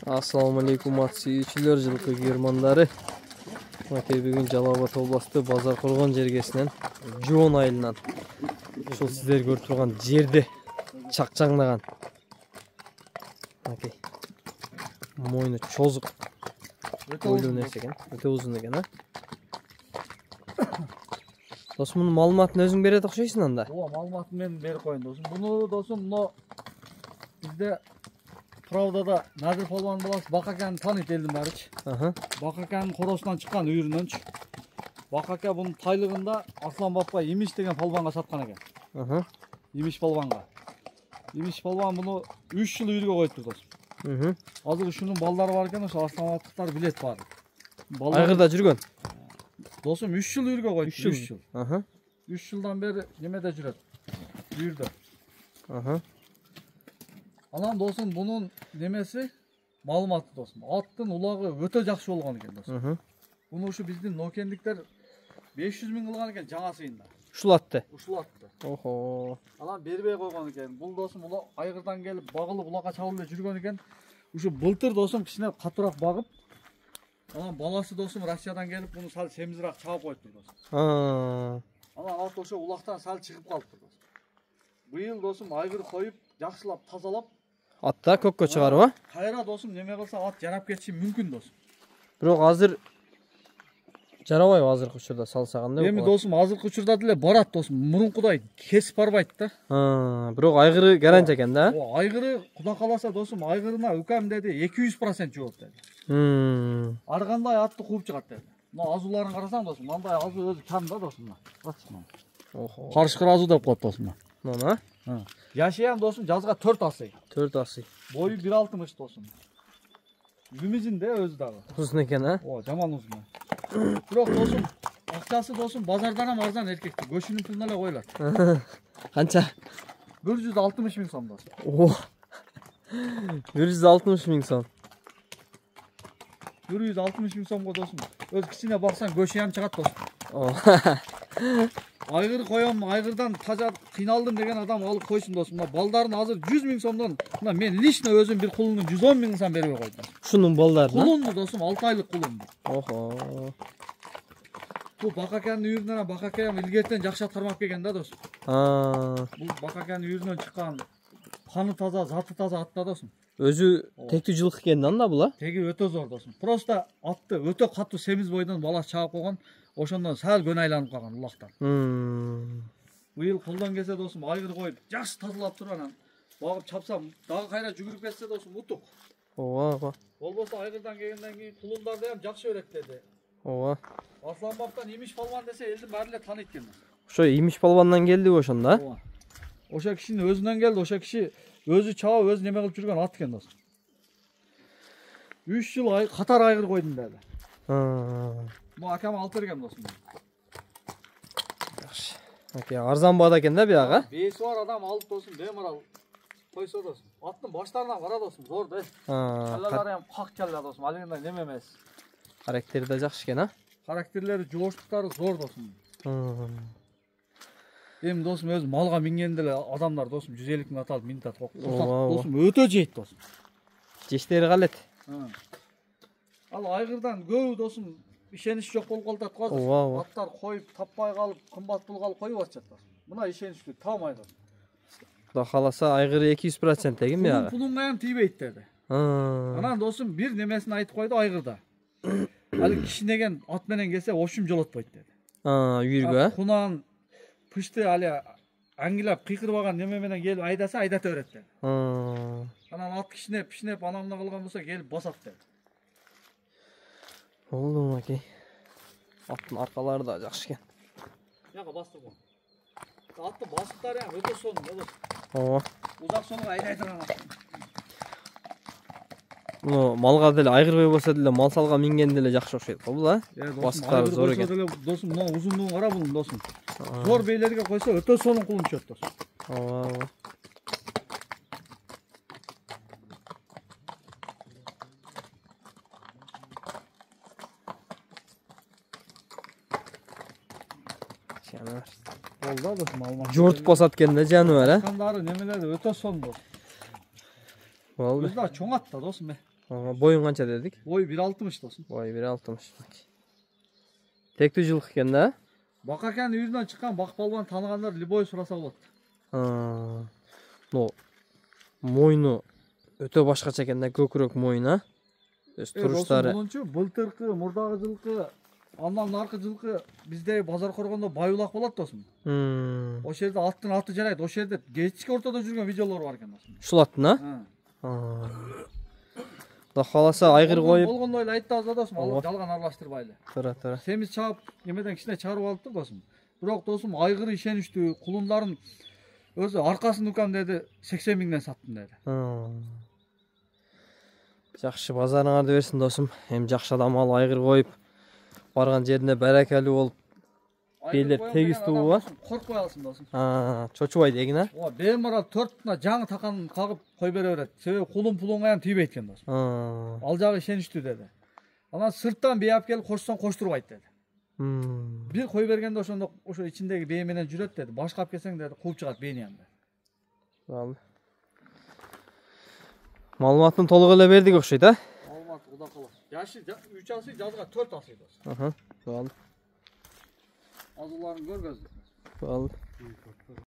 Assalamu alaikum atçılar, жылкы германдары. Макей бүгүн Жалал Абад областы Базар Коргон жергесинен Жуон айылынан ушул сиздер көрүп турган жерде чакчаңдаган. Макей. Мойну чозук. Ойлуу нерсе экен. Өтө узун экен, а? Досум, мунун маалыматын өзүң берет окшойсуң анда? Ооба, маалыматын мен берип коеюн досум. Буну досум, мына бизде Правдада Назир Полбан баласы Бакаканы тааныйт элдин баарычы. Бакаканын коросунан чыккан үйрүнөнчү. Бакака бунун тайлыгында Аслан Бапка Имиш деген полбанга саткан экен. Имиш полбанга. Имиш полбан буну 3 жыл үйргө коюптур досум. Азыр ушунун балдары бар экен, ошо Аслан Баптыктар билет баары. Айгырда жүргөн. Досум 3 жыл үйргө коюптур. 3 жыл. 3 жылдан бери немеде жүрөт. Үйрдө. Анан досум бунун немеси маалыматы досум. Аттын улагы өтө жакшы болгон экен досум. Буну ушу биздин нокендиктер 500 миң кылган экен жаңа сыйында. Ушул атты. Ушул атты. Охо. Анан бербей койгон экен. Бул досум ула айгырдан келип багылып улакка чабылып эле жүргөн экен. Ушу былтыр досум кичине катуураак багып, анан баласы досум Россиядан келип буну сал семизирээк чабып коюптур досум. Анан ат ошо улактан сал чыгып калыптыр досум. Быйыл досум айгыр коюп, жакшылап тазалап Атта көккө чыгарып, а? Кайра досум неме кылса ат жарап кетиши мүмкүн досум. Бирок азыр жарабайбы азыркы учурда салсаганда? Эми досум азыркы учурда деле барат досум. Мурункудай кесип барбайт да. Бирок айгыры гарант экен да? Айгыры Кудай кааласа досум айгырына укам деди 200% жооп деди. Ар кандай атты кууп чыгат деди. Мына азууларын карасаң досум, мындай азуу өзү кам да досум. Охо. Карышкыр азуу деп коет досум. Мына? Жашыян досум жазга 4 асый. 4 асый. Бою 1.60 досум. Лимузин де өзү дагы. Узун экен, а? Ооба, жаман узун. Бирок досум, акчасы досум базардан ham арзан эркекти. Көчүнүн пулуна эле коюлат. Канча? 160 миң сом досум. О. 160 миң сом. 160 миң сомго досум. Өз кичине баксаң көчү ham чыгат досум. Айгыр коем, айгырдан таза кыйналдым деген адам алып койсун досум. Мына балдарын азыр 100 миң сомдон, мына мен лично өзүм бир кулуну 110 миң сом бербей койдум. Ушунун балдарына? Кулунду досум, 6 айлык кулунду. Охо. Бул Бакаканын үйрүнөн Бакакам илгертен жакшы аткармап келген да досум. Бул Бакаканын үйрүнөн чыккан каны таза, заты таза ат да досум. Өзү тектүү жылкы экен да анда була? Теги өтө зор досум. Просто атты өтө катуу семиз бойдон баласы чаап койгон. Ошондон сал көн айланып калган улактан. Быйыл колдон келсе досум айгыр коюп, жакшы тазалап туруп анан багып чапсам, дагы кайра жүгүрүп кетсе досум утук. Ооба. Болбосо айгырдан келгенден кийин кулундарды ham жакшы өрөктөдү. Ооба. Аслан Баптан Имиш полбан десе элдин баары эле тааныйт экен. Ошо Имиш полбандан келдиби ошондо? Ооба. Ошо кишинин өзүнөн келди, ошо киши өзү чабып, өзү неме кылып жүргөн ат экен досум. 3 жыл катар айгыр койдум деди. Бу акам алып берген досум. Жакшы. Окей, арзан баада экен да бияга? Беси бар адам алып досум, бемарал койсо досум. Аттын баштарынан кара досум, зор да. Каллалары ham как келе досум, алыгында неме эмес. Характери да жакшы экен, а? Характерлери, жооштуктары зор досум. Эми досум өзү малга мингенде эле адамдар досум 150 миң аталып минтат кок. Досум өтө жейт досум. Жештери калет. Ал айгырдан көбү досум ишенич жок болуп калат го. Ооба. Аттар коюп, таппай калып, кымбат пулга алып коюп атышат досум. Мына ишеничтүү таамай досум. Кудай кааласа айгыры 200% тегин бияга. Пулунга ham тийбейт деди. Анан досум бир немесин айтып койду айгырда. Али кичинеген ат менен келсе ошум жолотпойт деди. Үйүргө, Кунан пышты али аңгилап кыйкырбаган неме менен келип айдаса айдата берет деди. Анан ат кичинеп анамда калган болсо келип басат деди. Болду макей. Аттын аркалары да жакшы экен. Жага бастырбо. Аттын басыктары ham өтө сонун да досум. Ооба. Узак сонуга айдай турган ат. Муну малга деле айгырбай болсо деле мал салга минген деле жакшы окшойт го бул, а? Басыктары зор экен. Досум, мына узундугун кара бул досум. Зор бейлерге койсо өтө сонун кулун түшөт досум. Ооба. Болду досум алмак. Жортуп басат экен да жаныбар, а? Кандары немелери өтө сонун досум. Болду. Өзү да чоң ат да досум. Boyun kança dedik? Boyu 1.60 dostum. Boyu 1.60. Tekli жылқы екен да? Bakaken үйірінен çıkan Bakpalvan tanıganlar Liboy surasa болады. No moynu öte başkaça eкен да, көкірек мойны. Туруштары. Bununçu былтыркы, мурдагы жылкы, андан наркы жылкы bizde базар коргондо байулак болот досум. Ошол жерде аттын аты жарайт. Ошол жерде кечки ортодо жүргөн видеолор бар экен досум. Ушул аттын, да халаса айгыр коюп. Болгондо эле айтты аза досум, ал жалган аралаштырбайлы. Тура. Сemiz чаап, немеден кичине чарып алыптыр досум. Бирок досум айгыр ишеничтүү, кулундарын өзү аркасын укам деди, 80 миңден саттым деди. Жакшы базарыңарды берсин досум. Эми жакшы адам ал айгыр коюп барган жерине баракалуу болуп белеп тегиз тууга. Коркпой алсын досум. Чочубайт эгин, а? Ооба, бемарал 4 тына жаңы таканын кагып кой бере берет. Себеби кулун пулуңа ям тийбейт экен досум. Ал жагы ишеничтүү деди. Анан сырттан бей алып келип коштон коштурбайт деди. Бир кой бергенде ошондо ошо ичиндеги бээ менен жүрөт деди. Башка алып келсең деди, кууп чыгат бээни ям деди. Маалыматын толук эле бердик окшойт, а? Маалымат куда калат. Жашы 3 асый, жазга 4 асый досум. Болду. Азуларын көргөздүк. Болду.